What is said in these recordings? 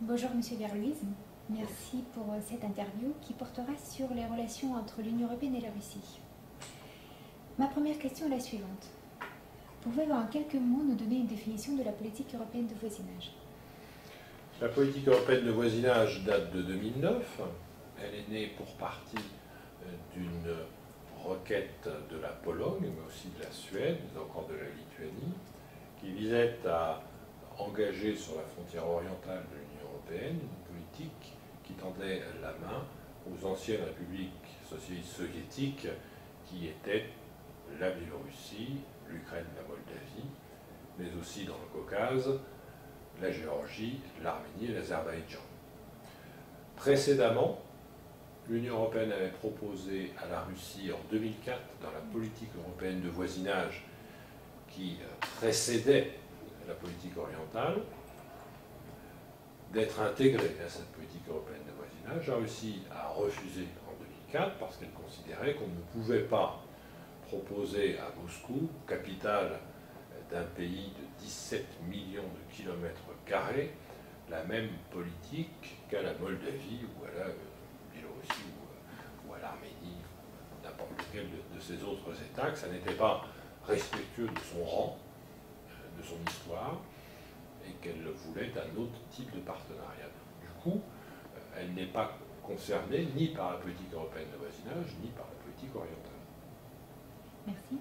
Bonjour Monsieur Verluise, merci pour cette interview qui portera sur les relations entre l'Union européenne et la Russie. Ma première question est la suivante. Pouvez-vous en quelques mots nous donner une définition de la politique européenne de voisinage? La politique européenne de voisinage date de 2009. Elle est née pour partie d'une requête de la Pologne, mais aussi de la Suède, mais encore de la Lituanie, qui visait à engager sur la frontière orientale de l'Union européenne une politique qui tendait la main aux anciennes républiques socialistes soviétiques qui étaient la Biélorussie, l'Ukraine, la Moldavie, mais aussi dans le Caucase, la Géorgie, l'Arménie et l'Azerbaïdjan. Précédemment, l'Union européenne avait proposé à la Russie en 2004, dans la politique européenne de voisinage qui précédait la politique orientale, d'être intégrée à cette politique européenne de voisinage. La Russie a refusé en 2004 parce qu'elle considérait qu'on ne pouvait pas proposer à Moscou, capitale d'un pays de 17 millions de kilomètres carrés, la même politique qu'à la Moldavie ou à la Biélorussie ou à l'Arménie, n'importe lequel de ces autres États, que ça n'était pas respectueux de son rang, de son histoire, et qu'elle voulait un autre type de partenariat. Du coup, elle n'est pas concernée ni par la politique européenne de voisinage, ni par la politique orientale. Merci.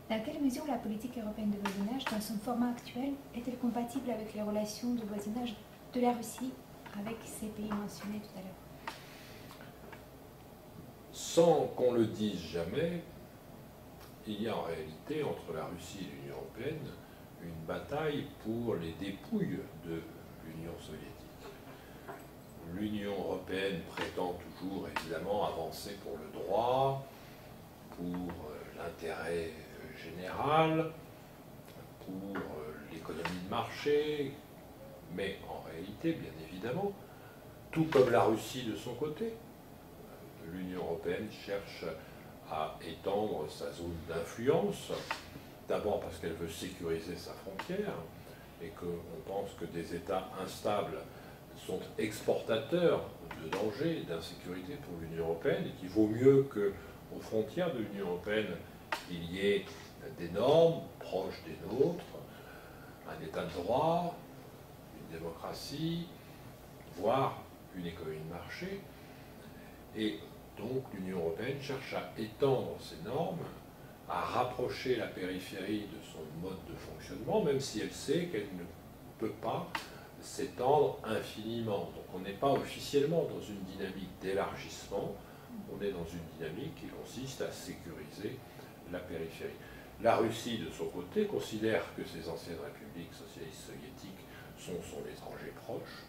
Dans quelle mesure la politique européenne de voisinage, dans son format actuel, est-elle compatible avec les relations de voisinage de la Russie avec ces pays mentionnés tout à l'heure? Sans qu'on le dise jamais, il y a en réalité entre la Russie et l'Union européenne une bataille pour les dépouilles de l'Union soviétique. L'Union européenne prétend toujours évidemment avancer pour le droit, pour l'intérêt général, pour l'économie de marché, mais en réalité, bien évidemment, tout comme la Russie de son côté, l'Union européenne cherche à étendre sa zone d'influence, d'abord parce qu'elle veut sécuriser sa frontière, et qu'on pense que des États instables sont exportateurs de dangers et d'insécurité pour l'Union européenne, et qu'il vaut mieux qu'aux frontières de l'Union européenne, il y ait des normes proches des nôtres, un État de droit, une démocratie, voire une économie de marché. Et donc l'Union européenne cherche à étendre ces normes, à rapprocher la périphérie de son mode de fonctionnement, même si elle sait qu'elle ne peut pas s'étendre infiniment. Donc on n'est pas officiellement dans une dynamique d'élargissement, on est dans une dynamique qui consiste à sécuriser la périphérie. La Russie, de son côté, considère que ces anciennes républiques socialistes soviétiques sont son étranger proche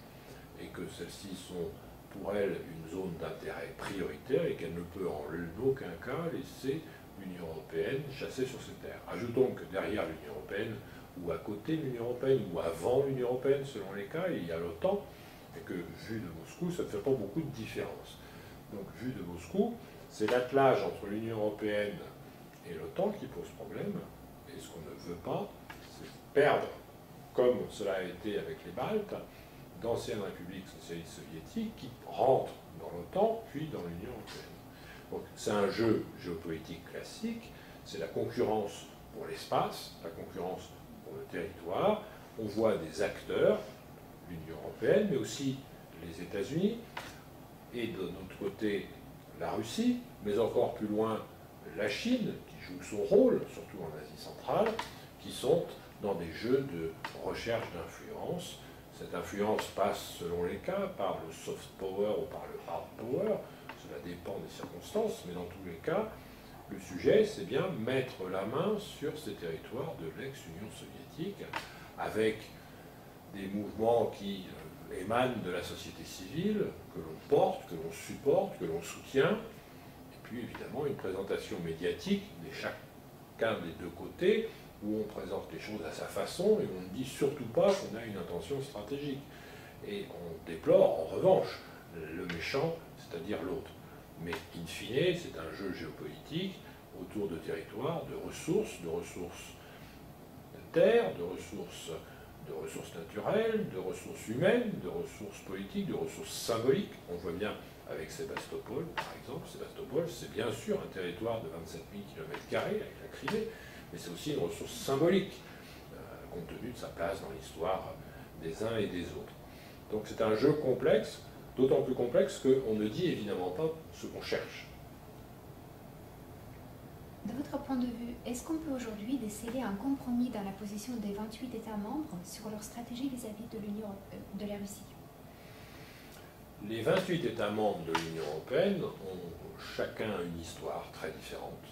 et que celles-ci sont pour elle une zone d'intérêt prioritaire et qu'elle ne peut en aucun cas laisser l'Union européenne chasser sur ses terres. Ajoutons que derrière l'Union européenne, ou à côté de l'Union européenne, ou avant l'Union européenne, selon les cas, il y a l'OTAN, et que, vu de Moscou, ça ne fait pas beaucoup de différence. Donc, vu de Moscou, c'est l'attelage entre l'Union européenne et l'OTAN qui pose problème, et ce qu'on ne veut pas, c'est perdre, comme cela a été avec les Baltes, d'anciennes républiques socialistes soviétiques qui rentrent dans l'OTAN, puis dans l'Union européenne. Donc c'est un jeu géopolitique classique, c'est la concurrence pour l'espace, la concurrence pour le territoire. On voit des acteurs, l'Union européenne, mais aussi les États-Unis, et de notre côté la Russie, mais encore plus loin la Chine, qui joue son rôle, surtout en Asie centrale, qui sont dans des jeux de recherche d'influence. Cette influence passe, selon les cas, par le soft power ou par le hard power. Cela dépend des circonstances, mais dans tous les cas, le sujet, c'est bien mettre la main sur ces territoires de l'ex-Union soviétique, avec des mouvements qui émanent de la société civile, que l'on porte, que l'on supporte, que l'on soutient, et puis évidemment une présentation médiatique de chacun des deux côtés, où on présente les choses à sa façon et on ne dit surtout pas qu'on a une intention stratégique. Et on déplore, en revanche, le méchant, c'est-à-dire l'autre. Mais in fine, c'est un jeu géopolitique autour de territoires, de ressources de terre, de ressources de ressources naturelles, de ressources humaines, de ressources politiques, de ressources symboliques. On le voit bien avec Sébastopol, par exemple. Sébastopol, c'est bien sûr un territoire de 27 000 km² avec la Crimée, mais c'est aussi une ressource symbolique, compte tenu de sa place dans l'histoire des uns et des autres. Donc c'est un jeu complexe, d'autant plus complexe qu'on ne dit évidemment pas ce qu'on cherche. De votre point de vue, est-ce qu'on peut aujourd'hui déceler un compromis dans la position des 28 États membres sur leur stratégie vis-à-vis de la Russie? Les 28 États membres de l'Union européenne ont chacun une histoire très différente,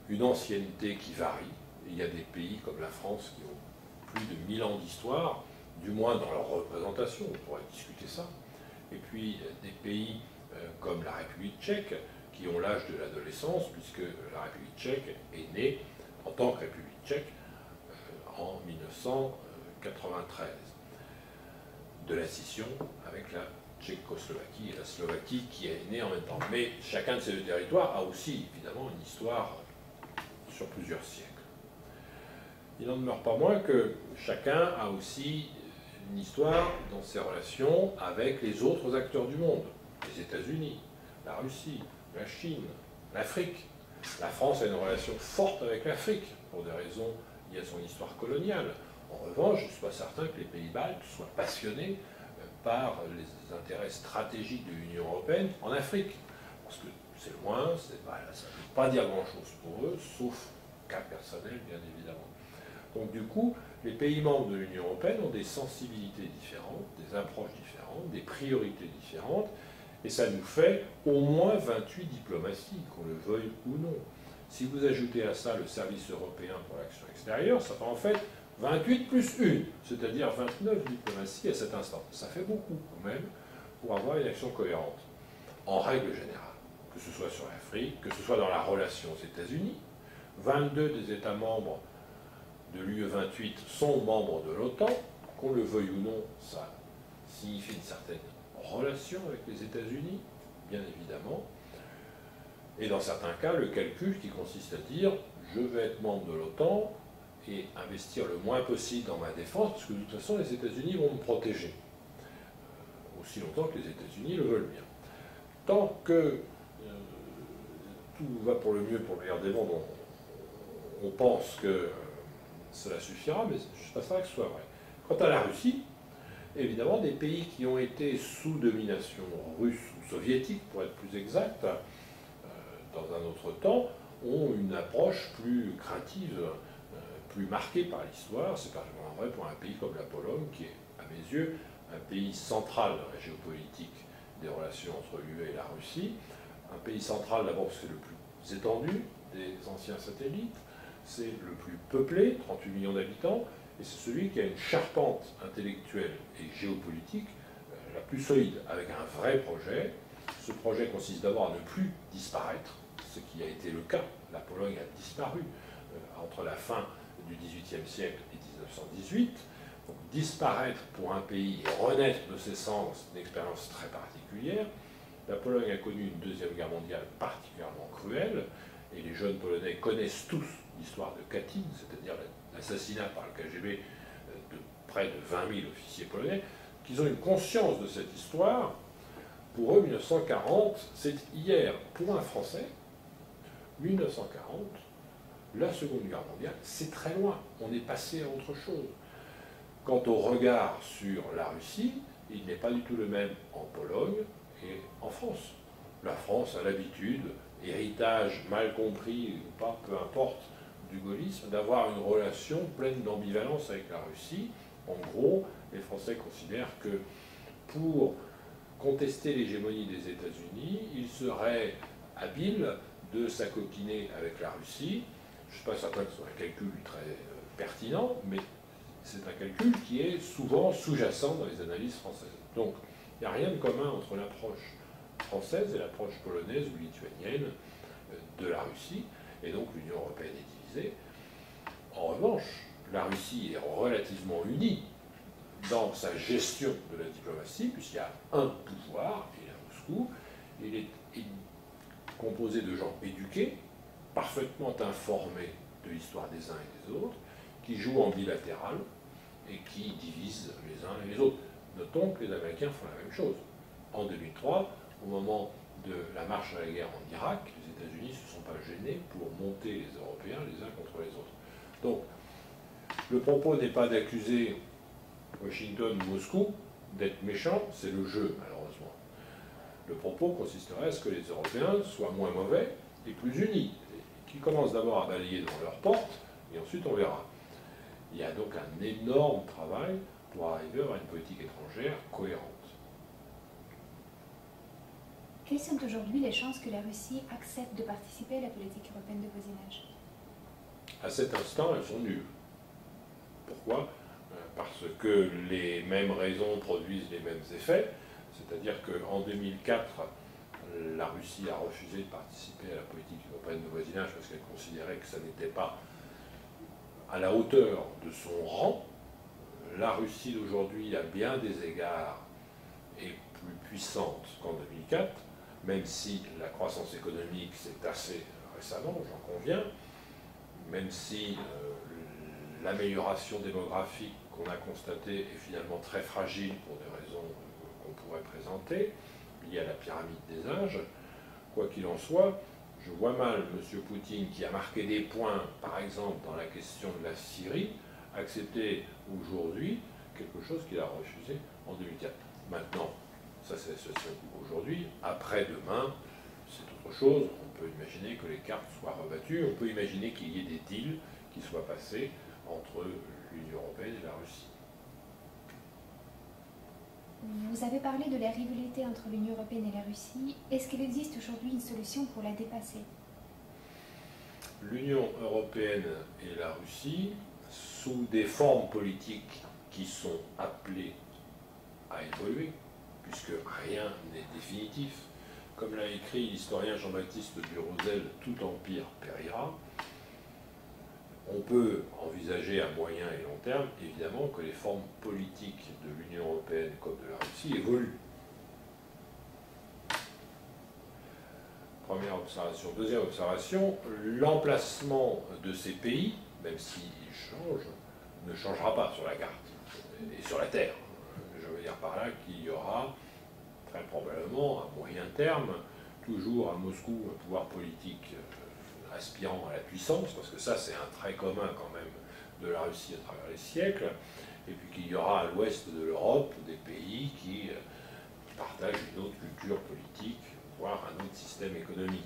une ancienneté qui varie. Il y a des pays comme la France qui ont plus de 1000 ans d'histoire, du moins dans leur représentation, on pourrait discuter ça. Et puis des pays comme la République tchèque, qui ont l'âge de l'adolescence, puisque la République tchèque est née en tant que République tchèque en 1993, de la scission avec la Tchécoslovaquie et la Slovaquie qui est née en même temps. Mais chacun de ces deux territoires a aussi évidemment une histoire sur plusieurs siècles. Il n'en demeure pas moins que chacun a aussi une histoire dans ses relations avec les autres acteurs du monde, les États-Unis, la Russie, la Chine, l'Afrique. La France a une relation forte avec l'Afrique, pour des raisons liées à son histoire coloniale. En revanche, je ne suis pas certain que les pays baltes soient passionnés par les intérêts stratégiques de l'Union européenne en Afrique. Parce que c'est loin, ça ne veut pas dire grand-chose pour eux, sauf cas personnel, bien évidemment. Donc du coup, les pays membres de l'Union européenne ont des sensibilités différentes, des approches différentes, des priorités différentes, et ça nous fait au moins 28 diplomaties, qu'on le veuille ou non. Si vous ajoutez à ça le service européen pour l'action extérieure, ça fait en fait 28 plus 1, c'est-à-dire 29 diplomaties à cet instant. Ça fait beaucoup quand même pour avoir une action cohérente, en règle générale, que ce soit sur l'Afrique, que ce soit dans la relation aux États-Unis. 22 des États membres de l'UE 28 sont membres de l'OTAN, qu'on le veuille ou non, ça signifie une certaine relation avec les États-Unis, bien évidemment, et dans certains cas, le calcul qui consiste à dire je vais être membre de l'OTAN et investir le moins possible dans ma défense, parce que de toute façon, les États-Unis vont me protéger, aussi longtemps que les États-Unis le veulent bien. Tant que tout va pour le mieux, pour le meilleur des mondes, on pense que cela suffira, mais je ne suis pas certain que ce soit vrai. Quant à la Russie, évidemment, des pays qui ont été sous domination russe ou soviétique, pour être plus exact, dans un autre temps, ont une approche plus craintive, plus marquée par l'histoire. C'est particulièrement vrai pour un pays comme la Pologne, qui est, à mes yeux, un pays central dans la géopolitique des relations entre l'UE et la Russie. Un pays central, d'abord, parce que c'est le plus étendu des anciens satellites, c'est le plus peuplé, 38 millions d'habitants, et c'est celui qui a une charpente intellectuelle et géopolitique la plus solide, avec un vrai projet. Ce projet consiste d'abord à ne plus disparaître, ce qui a été le cas. La Pologne a disparu entre la fin du XVIIIe siècle et 1918. Donc disparaître pour un pays et renaître de ses cendres, c'est une expérience très particulière. La Pologne a connu une Deuxième Guerre mondiale particulièrement cruelle, et les jeunes Polonais connaissent tous l'histoire de Katyn, c'est-à-dire l'assassinat par le KGB de près de 20 000 officiers polonais, qu'ils ont une conscience de cette histoire. Pour eux, 1940, c'est hier. Pour un Français, 1940, la Seconde Guerre mondiale, c'est très loin. On est passé à autre chose. Quant au regard sur la Russie, il n'est pas du tout le même en Pologne et en France. La France a l'habitude, héritage mal compris ou pas, peu importe, du gaullisme, d'avoir une relation pleine d'ambivalence avec la Russie. En gros, les Français considèrent que pour contester l'hégémonie des États-Unis, il serait habile de s'acoquiner avec la Russie. Je ne suis pas certain que ce soit un calcul très pertinent, mais c'est un calcul qui est souvent sous-jacent dans les analyses françaises. Donc, il n'y a rien de commun entre l'approche française et l'approche polonaise ou lituanienne de la Russie, et donc l'Union européenne est divisée. En revanche, la Russie est relativement unie dans sa gestion de la diplomatie, puisqu'il y a un pouvoir, il est à Moscou, il est composé de gens éduqués, parfaitement informés de l'histoire des uns et des autres, qui jouent en bilatéral, et qui divisent les uns et les autres. Notons que les Américains font la même chose. En 2003, au moment de la marche à la guerre en Irak, les États-Unis ne se sont pas gênés pour monter les Européens les uns contre les autres. Donc, le propos n'est pas d'accuser Washington ou Moscou d'être méchants, c'est le jeu, malheureusement. Le propos consisterait à ce que les Européens soient moins mauvais et plus unis, qu'ils commencent d'abord à balayer devant leurs portes, et ensuite on verra. Il y a donc un énorme travail pour arriver à avoir une politique étrangère cohérente. Quelles sont aujourd'hui les chances que la Russie accepte de participer à la politique européenne de voisinage? À cet instant, elles sont nulles. Pourquoi? Parce que les mêmes raisons produisent les mêmes effets. C'est-à-dire qu'en 2004, la Russie a refusé de participer à la politique européenne de voisinage parce qu'elle considérait que ça n'était pas à la hauteur de son rang. La Russie d'aujourd'hui, à bien des égards, est plus puissante qu'en 2004, même si la croissance économique, c'est assez récemment, j'en conviens, même si l'amélioration démographique qu'on a constatée est finalement très fragile pour des raisons qu'on pourrait présenter, liées à la pyramide des âges. Quoi qu'il en soit, je vois mal M. Poutine, qui a marqué des points, par exemple, dans la question de la Syrie, accepter aujourd'hui quelque chose qu'il a refusé en 2004. Maintenant, ça c'est la situation aujourd'hui. Après-demain, c'est autre chose. On peut imaginer que les cartes soient rebattues. On peut imaginer qu'il y ait des deals qui soient passés entre l'Union européenne et la Russie. Vous avez parlé de la rivalité entre l'Union européenne et la Russie. Est-ce qu'il existe aujourd'hui une solution pour la dépasser? L'Union européenne et la Russie, sous des formes politiques qui sont appelées à évoluer, puisque rien n'est définitif, comme l'a écrit l'historien Jean-Baptiste Durosel, tout empire périra. On peut envisager à moyen et long terme, évidemment, que les formes politiques de l'Union européenne comme de la Russie évoluent. Première observation. Deuxième observation, l'emplacement de ces pays, même s'il change, ne changera pas sur la carte et sur la Terre. Je veux dire par là qu'il y aura très probablement, à moyen terme, toujours à Moscou un pouvoir politique aspirant à la puissance, parce que ça c'est un trait commun quand même de la Russie à travers les siècles, et puis qu'il y aura à l'ouest de l'Europe des pays qui partagent une autre culture politique, voire un autre système économique.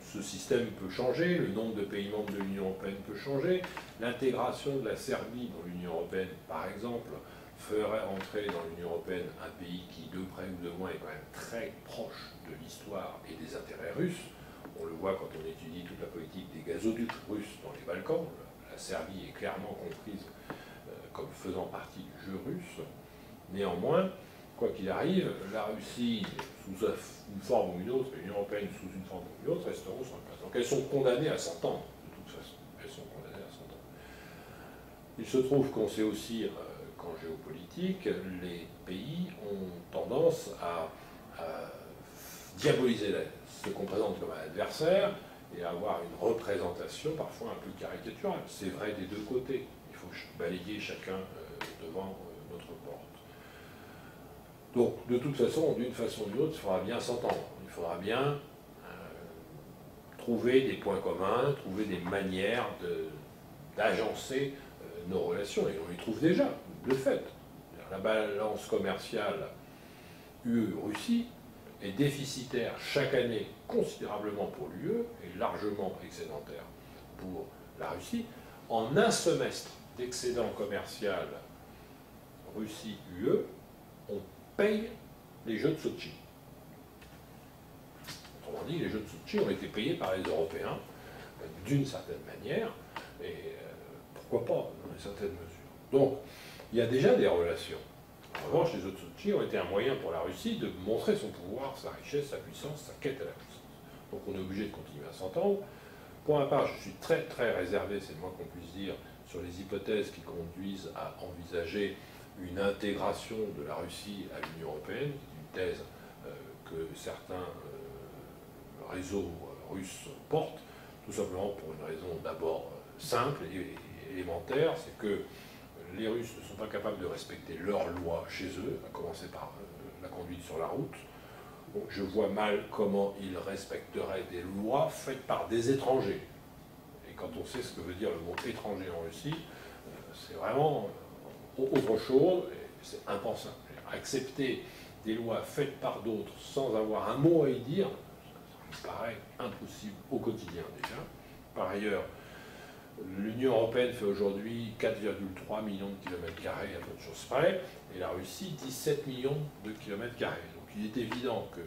Ce système peut changer, le nombre de pays membres de l'Union européenne peut changer, l'intégration de la Serbie dans l'Union européenne, par exemple, ferait entrer dans l'Union européenne un pays qui, de près ou de loin, est quand même très proche de l'histoire et des intérêts russes. On le voit quand on étudie toute la politique des gazoducs russes dans les Balkans. La Serbie est clairement comprise comme faisant partie du jeu russe. Néanmoins, quoi qu'il arrive, la Russie, sous une forme ou une autre, et l'Union européenne sous une forme ou une autre, resteront sur le place. Donc elles sont condamnées à s'entendre, de toute façon. Elles sont condamnées à s'entendre. Il se trouve qu'on sait aussi qu'en géopolitique, les pays ont tendance à diaboliser ce qu'on présente comme un adversaire et à avoir une représentation parfois un peu caricaturale. C'est vrai des deux côtés. Il faut balayer chacun devant notre porte. Donc, de toute façon, d'une façon ou d'une autre, il faudra bien s'entendre. Il faudra bien trouver des points communs, trouver des manières d'agencer nos relations. Et on y trouve déjà, de fait. La balance commerciale UE-Russie est déficitaire chaque année considérablement pour l'UE et largement excédentaire pour la Russie. En un semestre d'excédent commercial Russie-UE, on paye les Jeux de Sotchi. Autrement dit, les Jeux de Sotchi ont été payés par les Européens d'une certaine manière, et pourquoi pas, dans une certaine mesure. Donc, il y a déjà des relations. En revanche, les Jeux de Sotchi ont été un moyen pour la Russie de montrer son pouvoir, sa richesse, sa puissance, sa quête à la puissance. Donc on est obligé de continuer à s'entendre. Pour ma part, je suis très très réservé, c'est le moins qu'on puisse dire, sur les hypothèses qui conduisent à envisager une intégration de la Russie à l'Union européenne, une thèse que certains réseaux russes portent, tout simplement pour une raison d'abord simple et élémentaire, c'est que les Russes ne sont pas capables de respecter leurs lois chez eux, à commencer par la conduite sur la route. Donc je vois mal comment ils respecteraient des lois faites par des étrangers. Et quand on sait ce que veut dire le mot étranger en Russie, c'est vraiment autre chose, et c'est impensable. Accepter des lois faites par d'autres sans avoir un mot à y dire, ça me paraît impossible au quotidien déjà. Par ailleurs, l'Union européenne fait aujourd'hui 4,3 millions de kilomètres carrés à peu de choses près, et la Russie 17 millions de kilomètres carrés. Donc il est évident que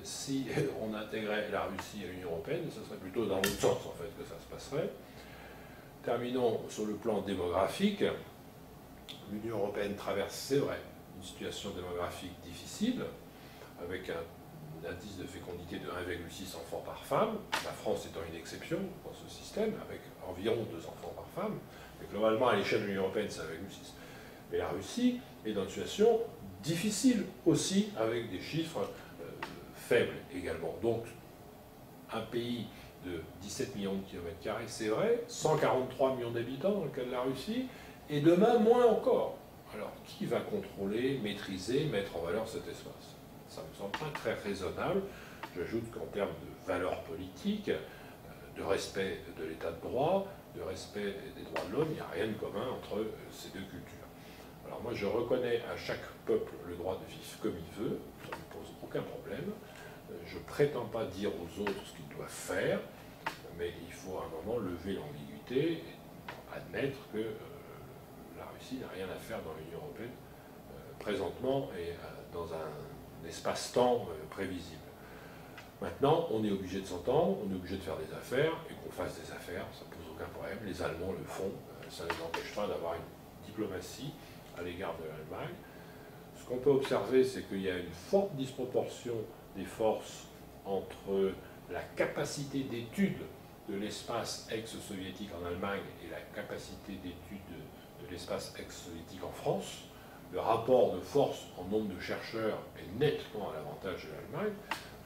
si on intégrait la Russie à l'Union européenne, ce serait plutôt dans l'autre sens en fait que ça se passerait. Terminons sur le plan démographique. L'Union européenne traverse, c'est vrai, une situation démographique difficile, avec un indice de fécondité de 1,6 enfants par femme, la France étant une exception dans ce système, avec environ 2 enfants par femme, mais globalement à l'échelle de l'Union européenne c'est 1,6. Mais la Russie est dans une situation difficile aussi, avec des chiffres faibles également. Donc un pays de 17 millions de kilomètres carrés, c'est vrai, 143 millions d'habitants dans le cas de la Russie, et demain moins encore. Alors qui va contrôler, maîtriser, mettre en valeur cet espace? Ça me semble pas très raisonnable. J'ajoute qu'en termes de valeurs politiques, de respect de l'état de droit, de respect des droits de l'homme, il n'y a rien de commun entre ces deux cultures. Alors moi je reconnais à chaque peuple le droit de vivre comme il veut, ça ne pose aucun problème. Je ne prétends pas dire aux autres ce qu'ils doivent faire, mais il faut à un moment lever l'ambiguïté et admettre que la Russie n'a rien à faire dans l'Union européenne présentement et dans un espace-temps prévisible. Maintenant, on est obligé de s'entendre, on est obligé de faire des affaires, et qu'on fasse des affaires, ça ne pose aucun problème. Les Allemands le font, ça ne les empêche pas d'avoir une diplomatie à l'égard de l'Allemagne. Ce qu'on peut observer, c'est qu'il y a une forte disproportion des forces entre la capacité d'étude de l'espace ex-soviétique en Allemagne et la capacité d'étude de l'espace ex-soviétique en France. Le rapport de force en nombre de chercheurs est nettement à l'avantage de l'Allemagne.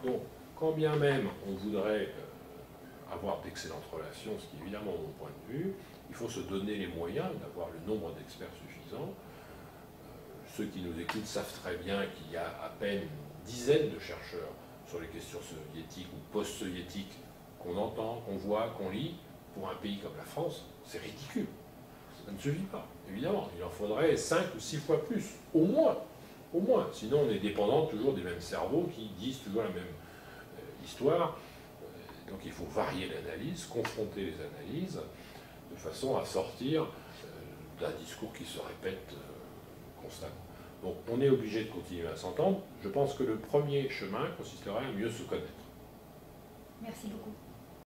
Donc, quand bien même on voudrait avoir d'excellentes relations, ce qui est évidemment mon point de vue, il faut se donner les moyens d'avoir le nombre d'experts suffisant. Ceux qui nous écoutent savent très bien qu'il y a à peine une dizaine de chercheurs sur les questions soviétiques ou post-soviétiques qu'on entend, qu'on voit, qu'on lit. Pour un pays comme la France, c'est ridicule. Ça ne suffit pas, évidemment. Il en faudrait 5 ou 6 fois plus, au moins. Au moins. Sinon, on est dépendant toujours des mêmes cerveaux qui disent toujours la même histoire. Donc il faut varier l'analyse, confronter les analyses, de façon à sortir d'un discours qui se répète constamment. Donc on est obligé de continuer à s'entendre. Je pense que le premier chemin consisterait à mieux se connaître.